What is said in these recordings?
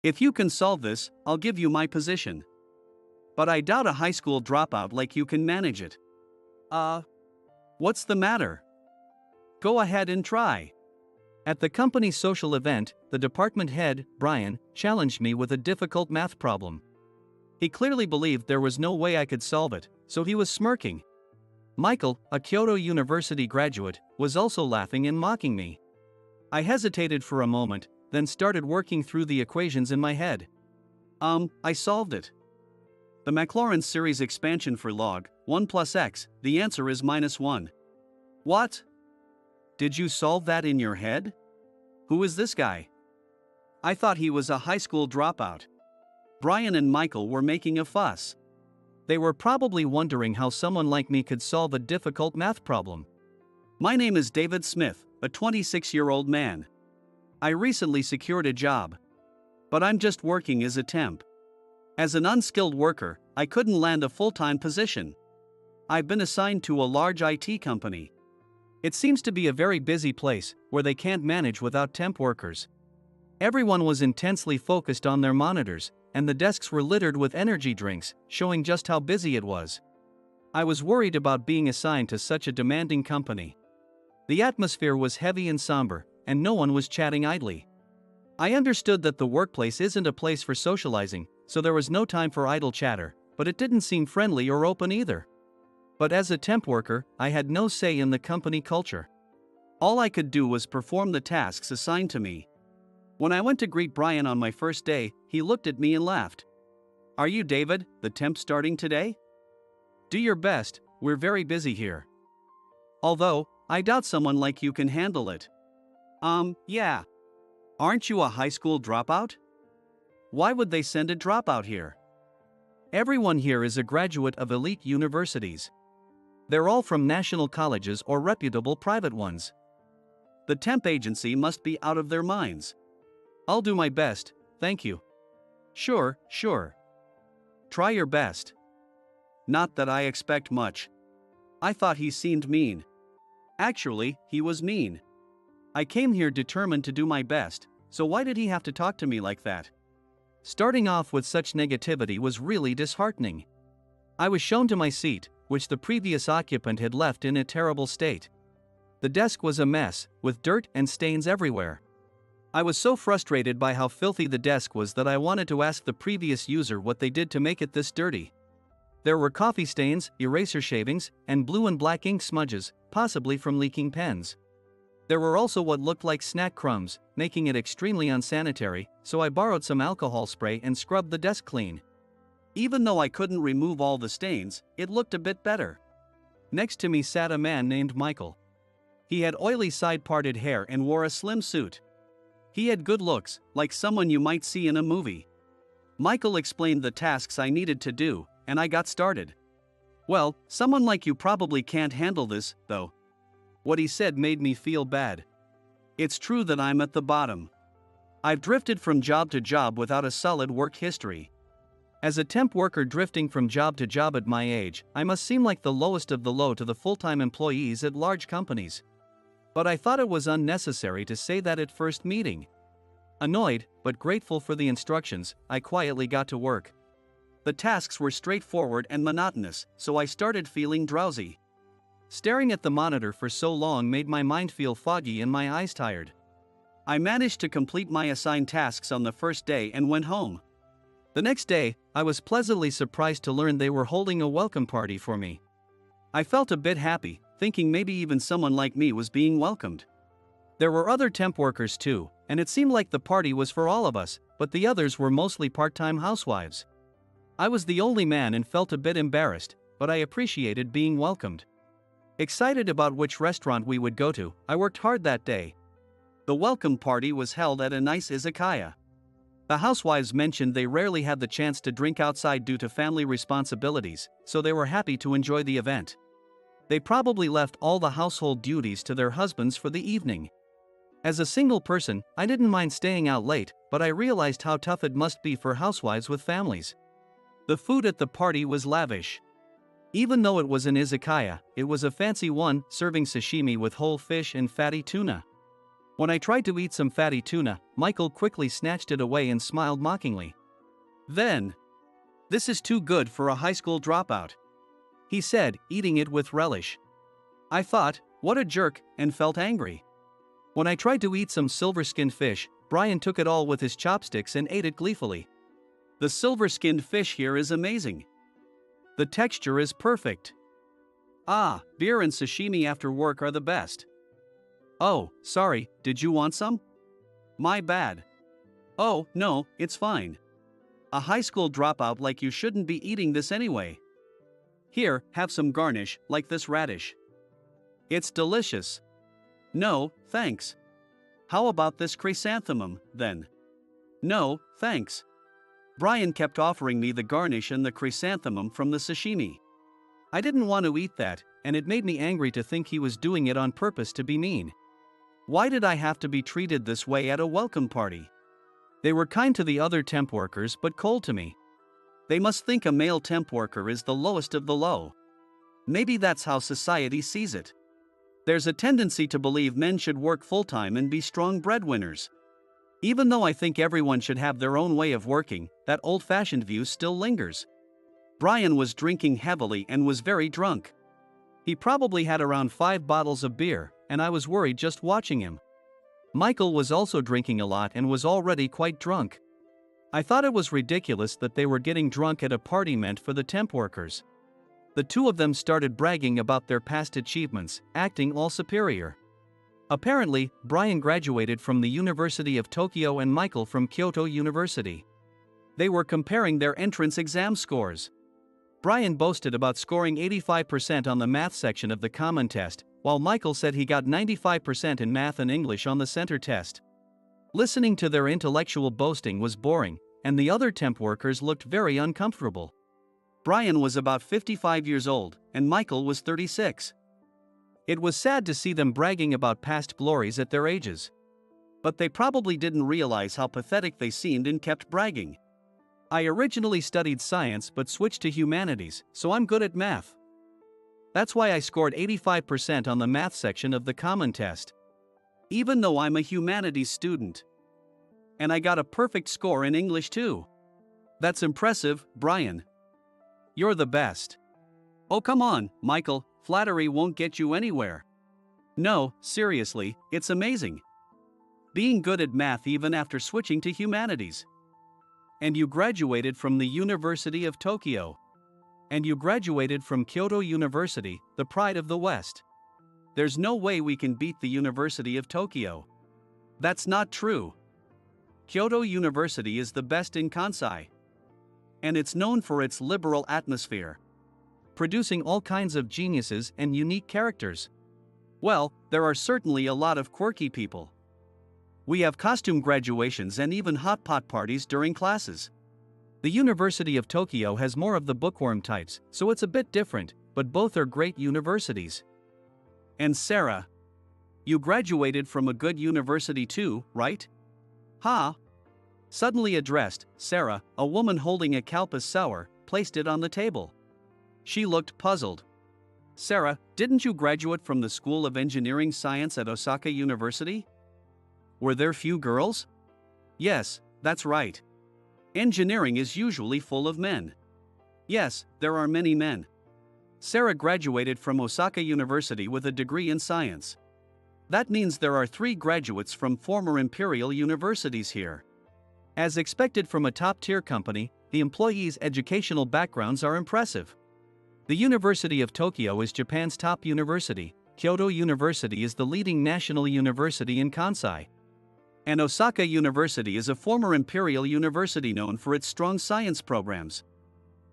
If you can solve this, I'll give you my position. But I doubt a high school dropout like you can manage it. What's the matter? Go ahead and try. At the company's social event, the department head, Brian, challenged me with a difficult math problem. He clearly believed there was no way I could solve it, so he was smirking. Michael, a Kyoto University graduate, was also laughing and mocking me. I hesitated for a moment, then started working through the equations in my head. I solved it. The Maclaurin series expansion for log 1 plus x, the answer is -1. What? Did you solve that in your head? Who is this guy? I thought he was a high school dropout. Brian and Michael were making a fuss. They were probably wondering how someone like me could solve a difficult math problem. My name is David Smith, a 26-year-old man. I recently secured a job. But I'm just working as a temp. As an unskilled worker, I couldn't land a full-time position. I've been assigned to a large IT company. It seems to be a very busy place, where they can't manage without temp workers. Everyone was intensely focused on their monitors, and the desks were littered with energy drinks, showing just how busy it was. I was worried about being assigned to such a demanding company. The atmosphere was heavy and somber, and no one was chatting idly. I understood that the workplace isn't a place for socializing, so there was no time for idle chatter, but it didn't seem friendly or open either. But as a temp worker, I had no say in the company culture. All I could do was perform the tasks assigned to me. When I went to greet Brian on my first day, he looked at me and laughed. Are you David, the temp starting today? Do your best, we're very busy here. Although, I doubt someone like you can handle it. Yeah. Aren't you a high school dropout? Why would they send a dropout here? Everyone here is a graduate of elite universities. They're all from national colleges or reputable private ones. The temp agency must be out of their minds. I'll do my best, thank you. Sure. Try your best. Not that I expect much. I thought he seemed mean. Actually, he was mean. I came here determined to do my best, so why did he have to talk to me like that? Starting off with such negativity was really disheartening. I was shown to my seat, which the previous occupant had left in a terrible state. The desk was a mess, with dirt and stains everywhere. I was so frustrated by how filthy the desk was that I wanted to ask the previous user what they did to make it this dirty. There were coffee stains, eraser shavings, and blue and black ink smudges, possibly from leaking pens. There were also what looked like snack crumbs, making it extremely unsanitary, so I borrowed some alcohol spray and scrubbed the desk clean. Even though I couldn't remove all the stains, it looked a bit better. Next to me sat a man named Michael. He had oily side-parted hair and wore a slim suit. He had good looks, like someone you might see in a movie. Michael explained the tasks I needed to do, and I got started. Well, someone like you probably can't handle this, though. What he said made me feel bad. It's true that I'm at the bottom. I've drifted from job to job without a solid work history. As a temp worker drifting from job to job at my age, I must seem like the lowest of the low to the full-time employees at large companies. But I thought it was unnecessary to say that at first meeting. Annoyed, but grateful for the instructions, I quietly got to work. The tasks were straightforward and monotonous, so I started feeling drowsy. Staring at the monitor for so long made my mind feel foggy and my eyes tired. I managed to complete my assigned tasks on the first day and went home. The next day, I was pleasantly surprised to learn they were holding a welcome party for me. I felt a bit happy, thinking maybe even someone like me was being welcomed. There were other temp workers too, and it seemed like the party was for all of us, but the others were mostly part-time housewives. I was the only man and felt a bit embarrassed, but I appreciated being welcomed. Excited about which restaurant we would go to, I worked hard that day. The welcome party was held at a nice izakaya. The housewives mentioned they rarely had the chance to drink outside due to family responsibilities, so they were happy to enjoy the event. They probably left all the household duties to their husbands for the evening. As a single person, I didn't mind staying out late, but I realized how tough it must be for housewives with families. The food at the party was lavish. Even though it was an izakaya, it was a fancy one, serving sashimi with whole fish and fatty tuna. When I tried to eat some fatty tuna, Michael quickly snatched it away and smiled mockingly. Then, "This is too good for a high school dropout," he said, eating it with relish. I thought, what a jerk, and felt angry. When I tried to eat some silver-skinned fish, Brian took it all with his chopsticks and ate it gleefully. The silver-skinned fish here is amazing. The texture is perfect. Ah, beer and sashimi after work are the best. Oh, sorry, did you want some? My bad. Oh, no, it's fine. A high school dropout like you shouldn't be eating this anyway. Here, have some garnish, like this radish. It's delicious. No, thanks. How about this chrysanthemum, then? No, thanks. Brian kept offering me the garnish and the chrysanthemum from the sashimi. I didn't want to eat that, and it made me angry to think he was doing it on purpose to be mean. Why did I have to be treated this way at a welcome party? They were kind to the other temp workers but cold to me. They must think a male temp worker is the lowest of the low. Maybe that's how society sees it. There's a tendency to believe men should work full-time and be strong breadwinners. Even though I think everyone should have their own way of working, that old-fashioned view still lingers. Brian was drinking heavily and was very drunk. He probably had around 5 bottles of beer, and I was worried just watching him. Michael was also drinking a lot and was already quite drunk. I thought it was ridiculous that they were getting drunk at a party meant for the temp workers. The two of them started bragging about their past achievements, acting all superior. Apparently, Brian graduated from the University of Tokyo and Michael from Kyoto University. They were comparing their entrance exam scores. Brian boasted about scoring 85% on the math section of the common test, while Michael said he got 95% in math and English on the center test. Listening to their intellectual boasting was boring, and the other temp workers looked very uncomfortable. Brian was about 55 years old, and Michael was 36. It was sad to see them bragging about past glories at their ages. But they probably didn't realize how pathetic they seemed and kept bragging. I originally studied science but switched to humanities, so I'm good at math. That's why I scored 85% on the math section of the common test. Even though I'm a humanities student. And I got a perfect score in English too. That's impressive, Brian. You're the best. Oh come on, Michael, flattery won't get you anywhere. No, seriously, it's amazing. Being good at math even after switching to humanities. And you graduated from the University of Tokyo. And you graduated from Kyoto University, the pride of the West. There's no way we can beat the University of Tokyo. That's not true. Kyoto University is the best in Kansai. And it's known for its liberal atmosphere, producing all kinds of geniuses and unique characters. Well, there are certainly a lot of quirky people. We have costume graduations and even hot pot parties during classes. The University of Tokyo has more of the bookworm types, so it's a bit different, but both are great universities. And Sarah, you graduated from a good university too, right? Ha! Suddenly addressed, Sarah, a woman holding a Kalpas sour, placed it on the table. She looked puzzled. Sarah, didn't you graduate from the School of Engineering Science at Osaka University? Were there few girls? Yes, that's right. Engineering is usually full of men. Yes, there are many men. Sarah graduated from Osaka University with a degree in science. That means there are 3 graduates from former imperial universities here. As expected from a top-tier company, the employees' educational backgrounds are impressive. The University of Tokyo is Japan's top university. Kyoto University is the leading national university in Kansai. And Osaka University is a former imperial university known for its strong science programs.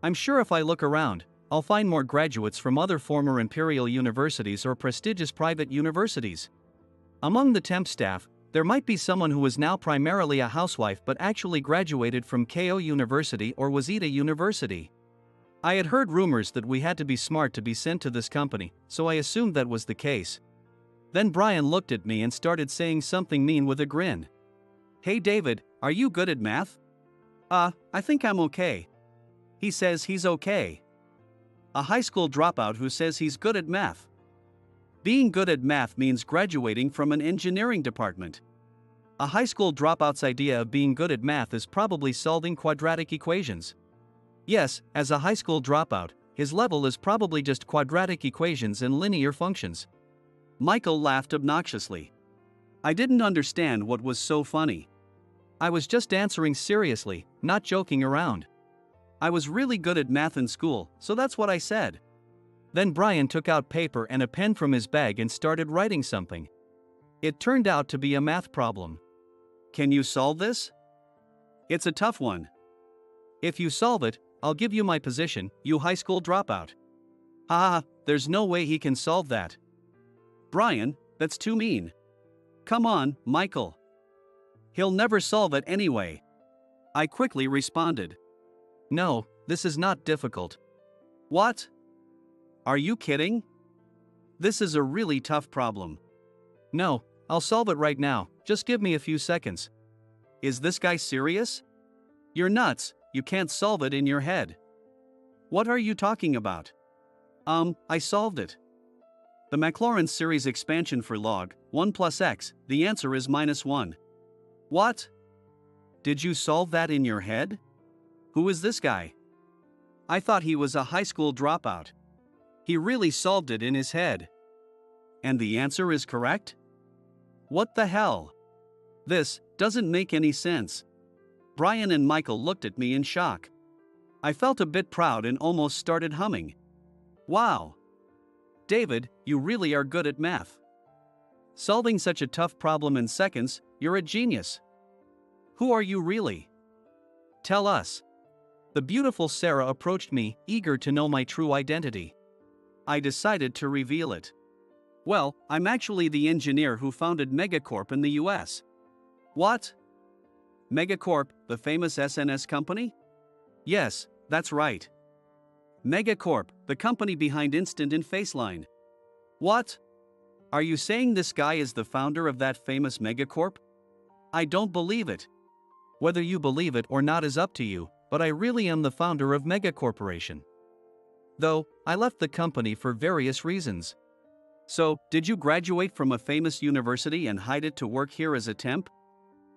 I'm sure if I look around, I'll find more graduates from other former imperial universities or prestigious private universities. Among the temp staff, there might be someone who is now primarily a housewife but actually graduated from Keio University or Waseda University. I had heard rumors that we had to be smart to be sent to this company, so I assumed that was the case. Then Brian looked at me and started saying something mean with a grin. Hey David, are you good at math? I think I'm okay. He says he's okay. A high school dropout who says he's good at math. Being good at math means graduating from an engineering department. A high school dropout's idea of being good at math is probably solving quadratic equations. Yes, as a high school dropout, his level is probably just quadratic equations and linear functions. Michael laughed obnoxiously. I didn't understand what was so funny. I was just answering seriously, not joking around. I was really good at math in school, so that's what I said. Then Brian took out paper and a pen from his bag and started writing something. It turned out to be a math problem. Can you solve this? It's a tough one. If you solve it, I'll give you my position, you high school dropout. There's no way he can solve that. Brian, that's too mean. Come on, Michael. He'll never solve it anyway. I quickly responded. No, this is not difficult. What? Are you kidding? This is a really tough problem. No, I'll solve it right now, just give me a few seconds. Is this guy serious? You're nuts, you can't solve it in your head. What are you talking about? I solved it. The Maclaurin series expansion for log 1 plus x, the answer is -1. What? Did you solve that in your head? Who is this guy? I thought he was a high school dropout. He really solved it in his head. And the answer is correct? What the hell? This doesn't make any sense. Brian and Michael looked at me in shock. I felt a bit proud and almost started humming. Wow! David, you really are good at math. Solving such a tough problem in seconds, you're a genius. Who are you really? Tell us. The beautiful Sarah approached me, eager to know my true identity. I decided to reveal it. Well, I'm actually the engineer who founded Megacorp in the US. What? Megacorp, the famous SNS company? Yes, that's right. Megacorp, the company behind Instant and Faceline. What? Are you saying this guy is the founder of that famous Megacorp? I don't believe it. Whether you believe it or not is up to you, but I really am the founder of Megacorporation. Though, I left the company for various reasons. So, did you graduate from a famous university and hide it to work here as a temp?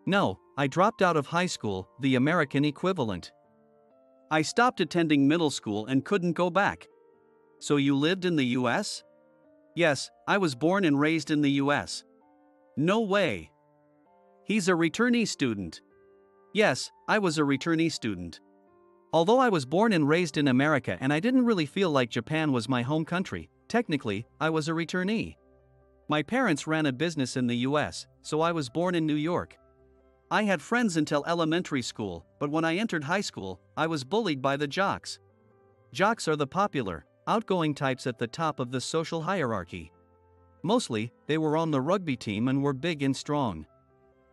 No, I dropped out of high school, the American equivalent. I stopped attending middle school and couldn't go back. So you lived in the US? Yes, I was born and raised in the US. No way. He's a returnee student. Yes, I was a returnee student. Although I was born and raised in America and I didn't really feel like Japan was my home country, technically, I was a returnee. My parents ran a business in the US, so I was born in New York. I had friends until elementary school, but when I entered high school, I was bullied by the jocks. Jocks are the popular, outgoing types at the top of the social hierarchy. Mostly, they were on the rugby team and were big and strong.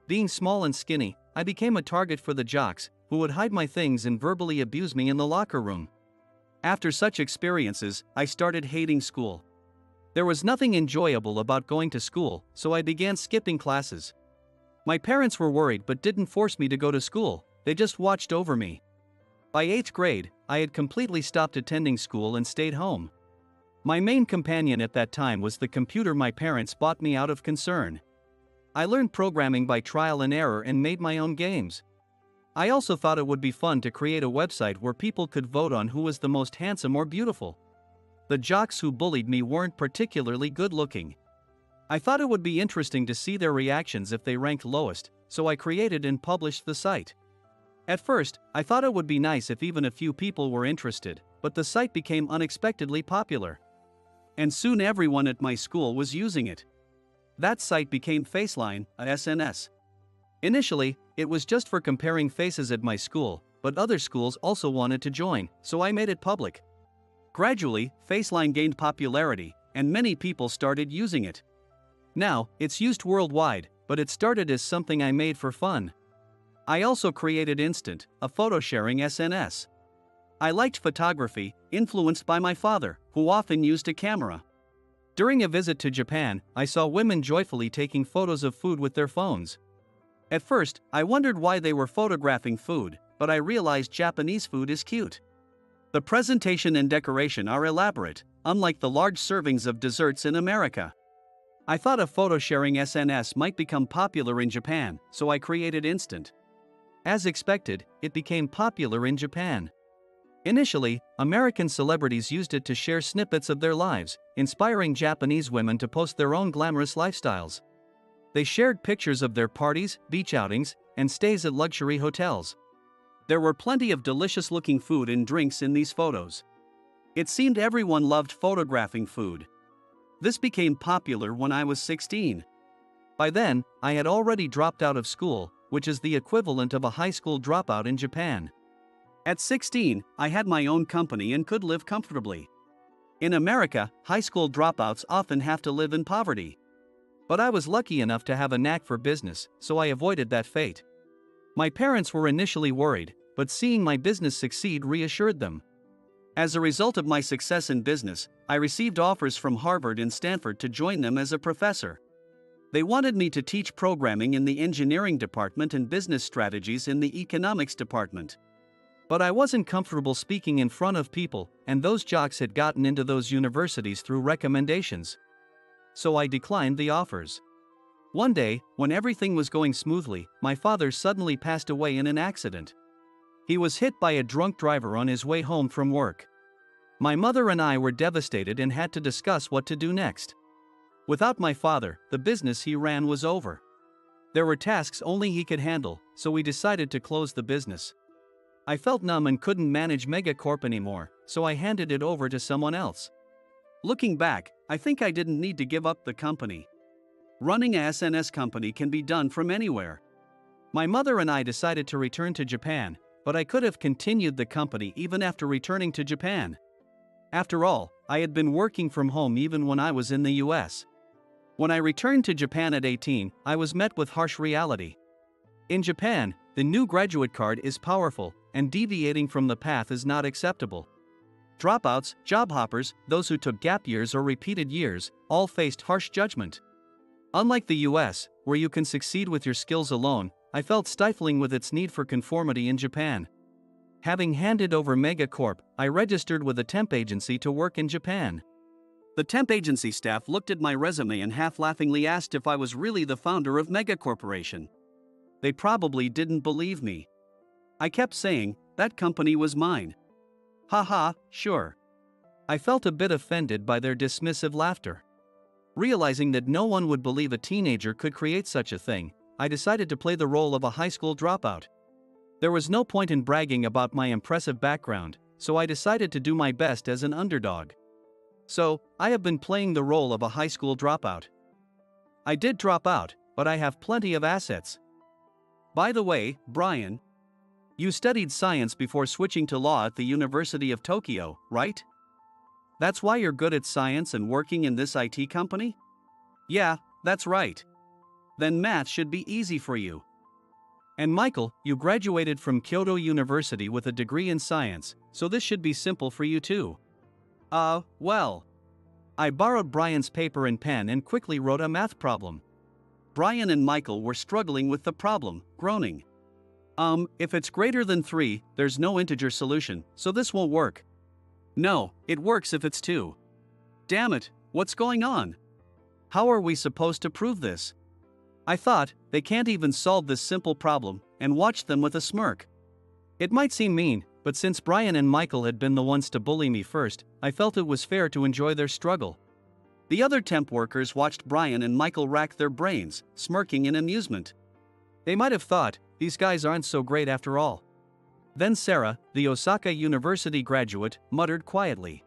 Being small and skinny, I became a target for the jocks, who would hide my things and verbally abuse me in the locker room. After such experiences, I started hating school. There was nothing enjoyable about going to school, so I began skipping classes. My parents were worried but didn't force me to go to school, they just watched over me. By 8th grade, I had completely stopped attending school and stayed home. My main companion at that time was the computer my parents bought me out of concern. I learned programming by trial and error and made my own games. I also thought it would be fun to create a website where people could vote on who was the most handsome or beautiful. The jocks who bullied me weren't particularly good looking. I thought it would be interesting to see their reactions if they ranked lowest, so I created and published the site. At first, I thought it would be nice if even a few people were interested, but the site became unexpectedly popular. And soon everyone at my school was using it. That site became Faceline, a SNS. Initially, it was just for comparing faces at my school, but other schools also wanted to join, so I made it public. Gradually, Faceline gained popularity, and many people started using it. Now, it's used worldwide, but it started as something I made for fun. I also created Instant, a photo-sharing SNS. I liked photography, influenced by my father, who often used a camera. During a visit to Japan, I saw women joyfully taking photos of food with their phones. At first, I wondered why they were photographing food, but I realized Japanese food is cute. The presentation and decoration are elaborate, unlike the large servings of desserts in America. I thought a photo sharing SNS might become popular in Japan, so I created Instant. As expected, it became popular in Japan. Initially, American celebrities used it to share snippets of their lives, inspiring Japanese women to post their own glamorous lifestyles. They shared pictures of their parties, beach outings, and stays at luxury hotels. There were plenty of delicious-looking food and drinks in these photos. It seemed everyone loved photographing food. This became popular when I was 16. By then, I had already dropped out of school, which is the equivalent of a high school dropout in Japan. At 16, I had my own company and could live comfortably. In America, high school dropouts often have to live in poverty. But I was lucky enough to have a knack for business, so I avoided that fate. My parents were initially worried, but seeing my business succeed reassured them. As a result of my success in business, I received offers from Harvard and Stanford to join them as a professor. They wanted me to teach programming in the engineering department and business strategies in the economics department. But I wasn't comfortable speaking in front of people, and those jocks had gotten into those universities through recommendations. So I declined the offers. One day, when everything was going smoothly, my father suddenly passed away in an accident. He was hit by a drunk driver on his way home from work. My mother and I were devastated and had to discuss what to do next. Without my father, the business he ran was over. There were tasks only he could handle, so we decided to close the business. I felt numb and couldn't manage Megacorp anymore, so I handed it over to someone else. Looking back, I think I didn't need to give up the company. Running a SNS company can be done from anywhere. My mother and I decided to return to Japan, but I could have continued the company even after returning to Japan. After all, I had been working from home even when I was in the US. When I returned to Japan at 18, I was met with harsh reality. In Japan, the new graduate card is powerful, and deviating from the path is not acceptable. Dropouts, job hoppers, those who took gap years or repeated years, all faced harsh judgment. Unlike the US, where you can succeed with your skills alone, I felt stifling with its need for conformity in Japan. Having handed over Megacorp, I registered with a temp agency to work in Japan. The temp agency staff looked at my resume and half-laughingly asked if I was really the founder of Megacorporation. They probably didn't believe me. I kept saying, that company was mine. Haha, sure. I felt a bit offended by their dismissive laughter. Realizing that no one would believe a teenager could create such a thing, I decided to play the role of a high school dropout. There was no point in bragging about my impressive background, so I decided to do my best as an underdog. So, I have been playing the role of a high school dropout. I did drop out, but I have plenty of assets. By the way, Brian, you studied science before switching to law at the University of Tokyo, right? That's why you're good at science and working in this IT company? Yeah, that's right. Then math should be easy for you. And Michael, you graduated from Kyoto University with a degree in science, so this should be simple for you too. Well. I borrowed Brian's paper and pen and quickly wrote a math problem. Brian and Michael were struggling with the problem, groaning. If it's greater than 3, there's no integer solution, so this won't work. No, it works if it's 2. Damn it, what's going on? How are we supposed to prove this? I thought, they can't even solve this simple problem, and watched them with a smirk. It might seem mean, but since Brian and Michael had been the ones to bully me first, I felt it was fair to enjoy their struggle. The other temp workers watched Brian and Michael rack their brains, smirking in amusement. They might have thought, these guys aren't so great after all. Then Sarah, the Osaka University graduate, muttered quietly.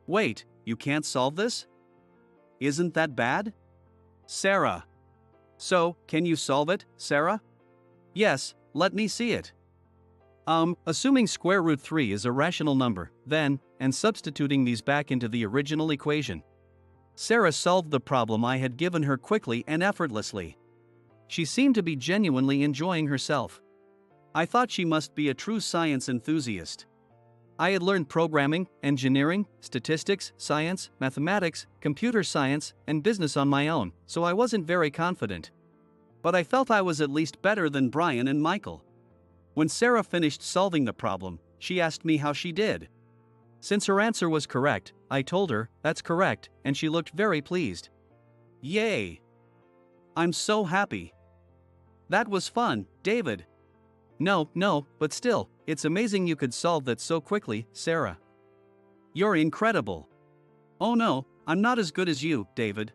Wait, you can't solve this? Isn't that bad? Sarah. So, can you solve it, Sarah? Yes, let me see it. Assuming square root 3 is a rational number, then, and substituting these back into the original equation. Sarah solved the problem I had given her quickly and effortlessly. She seemed to be genuinely enjoying herself. I thought she must be a true science enthusiast. I had learned programming, engineering, statistics, science, mathematics, computer science, and business on my own, so I wasn't very confident. But I felt I was at least better than Brian and Michael. When Sarah finished solving the problem, she asked me how she did. Since her answer was correct, I told her, that's correct, and she looked very pleased. Yay! I'm so happy. That was fun, David. No, but still, it's amazing you could solve that so quickly, Sarah. You're incredible. Oh no, I'm not as good as you, David.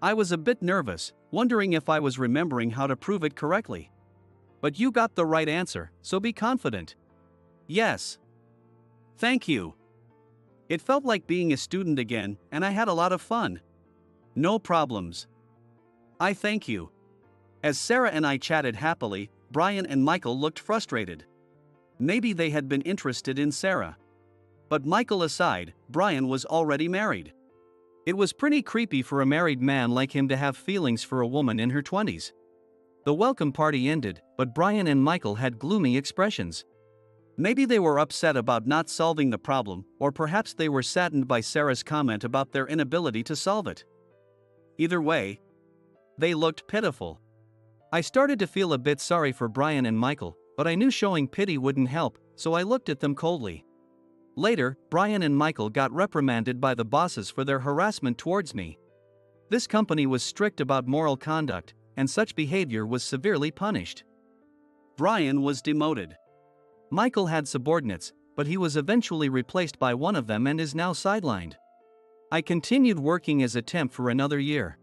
I was a bit nervous, wondering if I was remembering how to prove it correctly. But you got the right answer, so be confident. Yes. Thank you. It felt like being a student again, and I had a lot of fun. No problems. I thank you. As Sarah and I chatted happily, Brian and Michael looked frustrated. Maybe they had been interested in Sarah. But Michael aside, Brian was already married. It was pretty creepy for a married man like him to have feelings for a woman in her 20s. The welcome party ended, but Brian and Michael had gloomy expressions. Maybe they were upset about not solving the problem, or perhaps they were saddened by Sarah's comment about their inability to solve it. Either way, they looked pitiful. I started to feel a bit sorry for Brian and Michael, but I knew showing pity wouldn't help, so I looked at them coldly. Later, Brian and Michael got reprimanded by the bosses for their harassment towards me. This company was strict about moral conduct, and such behavior was severely punished. Brian was demoted. Michael had subordinates, but he was eventually replaced by one of them and is now sidelined. I continued working as a temp for another year.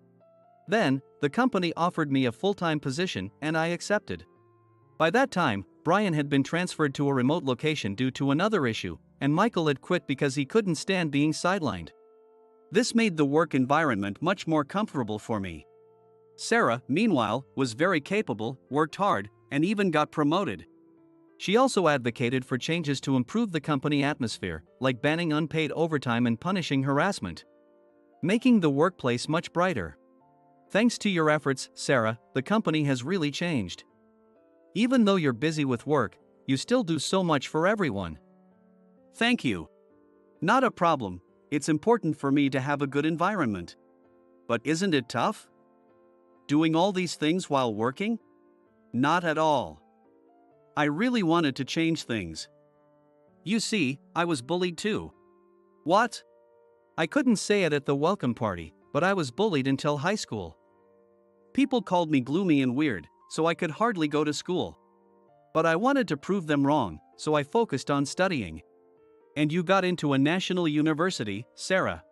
Then, the company offered me a full-time position, and I accepted. By that time, Brian had been transferred to a remote location due to another issue, and Michael had quit because he couldn't stand being sidelined. This made the work environment much more comfortable for me. Sarah, meanwhile, was very capable, worked hard, and even got promoted. She also advocated for changes to improve the company atmosphere, like banning unpaid overtime and punishing harassment, making the workplace much brighter. Thanks to your efforts, Sarah, the company has really changed. Even though you're busy with work, you still do so much for everyone. Thank you. Not a problem, it's important for me to have a good environment. But isn't it tough? Doing all these things while working? Not at all. I really wanted to change things. You see, I was bullied too. What? I couldn't say it at the welcome party, but I was bullied until high school. People called me gloomy and weird, so I could hardly go to school. But I wanted to prove them wrong, so I focused on studying. And you got into a national university, Sarah.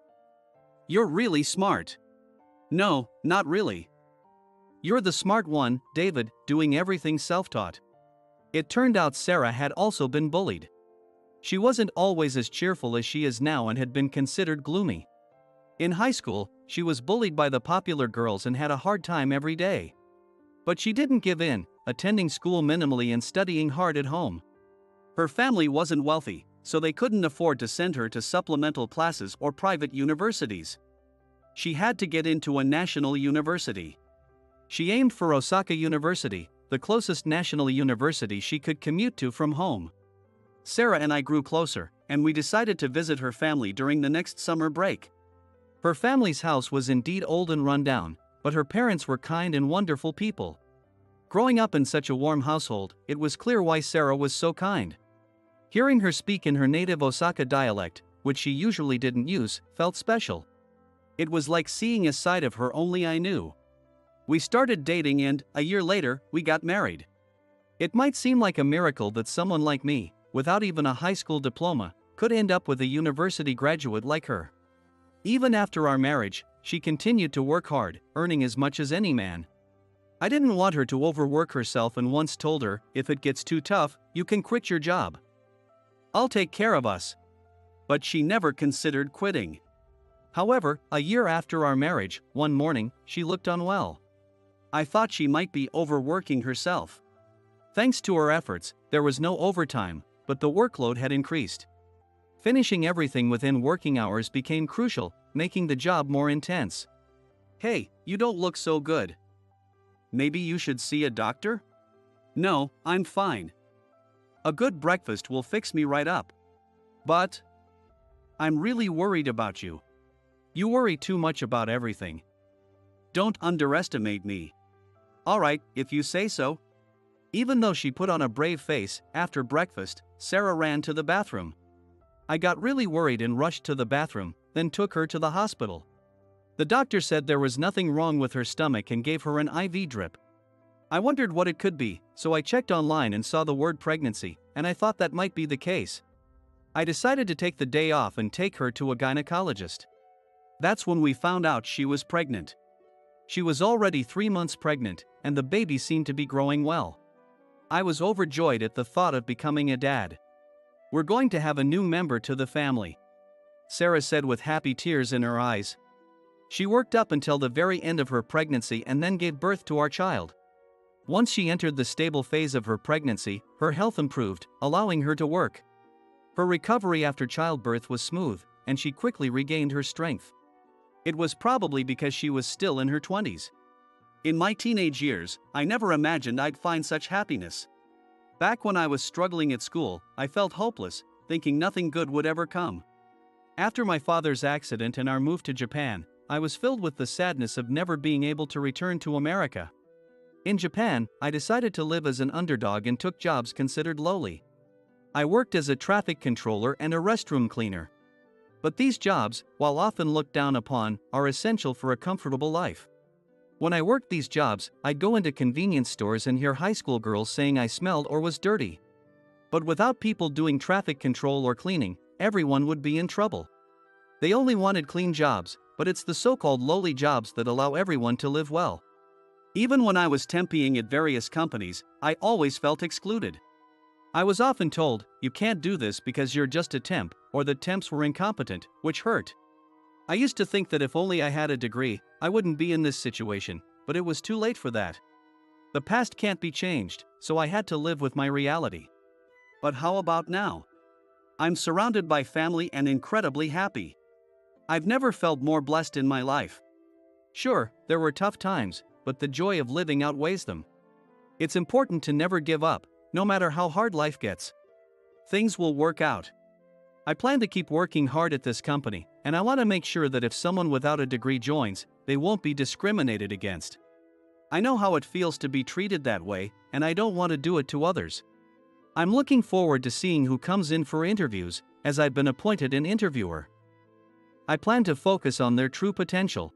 You're really smart. No, not really. You're the smart one, David, doing everything self-taught. It turned out Sarah had also been bullied. She wasn't always as cheerful as she is now and had been considered gloomy. In high school, she was bullied by the popular girls and had a hard time every day. But she didn't give in, attending school minimally and studying hard at home. Her family wasn't wealthy, so they couldn't afford to send her to supplemental classes or private universities. She had to get into a national university. She aimed for Osaka University, the closest national university she could commute to from home. Sarah and I grew closer, and we decided to visit her family during the next summer break. Her family's house was indeed old and run down, but her parents were kind and wonderful people. Growing up in such a warm household, it was clear why Sarah was so kind. Hearing her speak in her native Osaka dialect, which she usually didn't use, felt special. It was like seeing a side of her only I knew. We started dating and, a year later, we got married. It might seem like a miracle that someone like me, without even a high school diploma, could end up with a university graduate like her. Even after our marriage, she continued to work hard, earning as much as any man. I didn't want her to overwork herself and once told her, if it gets too tough, you can quit your job. I'll take care of us. But she never considered quitting. However, a year after our marriage, one morning, she looked unwell. I thought she might be overworking herself. Thanks to her efforts, there was no overtime, but the workload had increased. Finishing everything within working hours became crucial, making the job more intense. Hey, you don't look so good. Maybe you should see a doctor? No, I'm fine. A good breakfast will fix me right up. But I'm really worried about you. You worry too much about everything. Don't underestimate me. Alright, if you say so. Even though she put on a brave face, after breakfast, Sarah ran to the bathroom. I got really worried and rushed to the bathroom, then took her to the hospital. The doctor said there was nothing wrong with her stomach and gave her an IV drip. I wondered what it could be, so I checked online and saw the word pregnancy, and I thought that might be the case. I decided to take the day off and take her to a gynecologist. That's when we found out she was pregnant. She was already 3 months pregnant, and the baby seemed to be growing well. I was overjoyed at the thought of becoming a dad. "We're going to have a new member to the family," Sarah said with happy tears in her eyes. She worked up until the very end of her pregnancy and then gave birth to our child. Once she entered the stable phase of her pregnancy, her health improved, allowing her to work. Her recovery after childbirth was smooth, and she quickly regained her strength. It was probably because she was still in her 20s. In my teenage years, I never imagined I'd find such happiness. Back when I was struggling at school, I felt hopeless, thinking nothing good would ever come. After my father's accident and our move to Japan, I was filled with the sadness of never being able to return to America. In Japan, I decided to live as an underdog and took jobs considered lowly. I worked as a traffic controller and a restroom cleaner. But these jobs, while often looked down upon, are essential for a comfortable life. When I worked these jobs, I'd go into convenience stores and hear high school girls saying I smelled or was dirty. But without people doing traffic control or cleaning, everyone would be in trouble. They only wanted clean jobs, but it's the so-called lowly jobs that allow everyone to live well. Even when I was temping at various companies, I always felt excluded. I was often told, "You can't do this because you're just a temp," or that temps were incompetent, which hurt. I used to think that if only I had a degree, I wouldn't be in this situation, but it was too late for that. The past can't be changed, so I had to live with my reality. But how about now? I'm surrounded by family and incredibly happy. I've never felt more blessed in my life. Sure, there were tough times, but the joy of living outweighs them. It's important to never give up, no matter how hard life gets. Things will work out. I plan to keep working hard at this company, and I want to make sure that if someone without a degree joins, they won't be discriminated against. I know how it feels to be treated that way, and I don't want to do it to others. I'm looking forward to seeing who comes in for interviews, as I've been appointed an interviewer. I plan to focus on their true potential,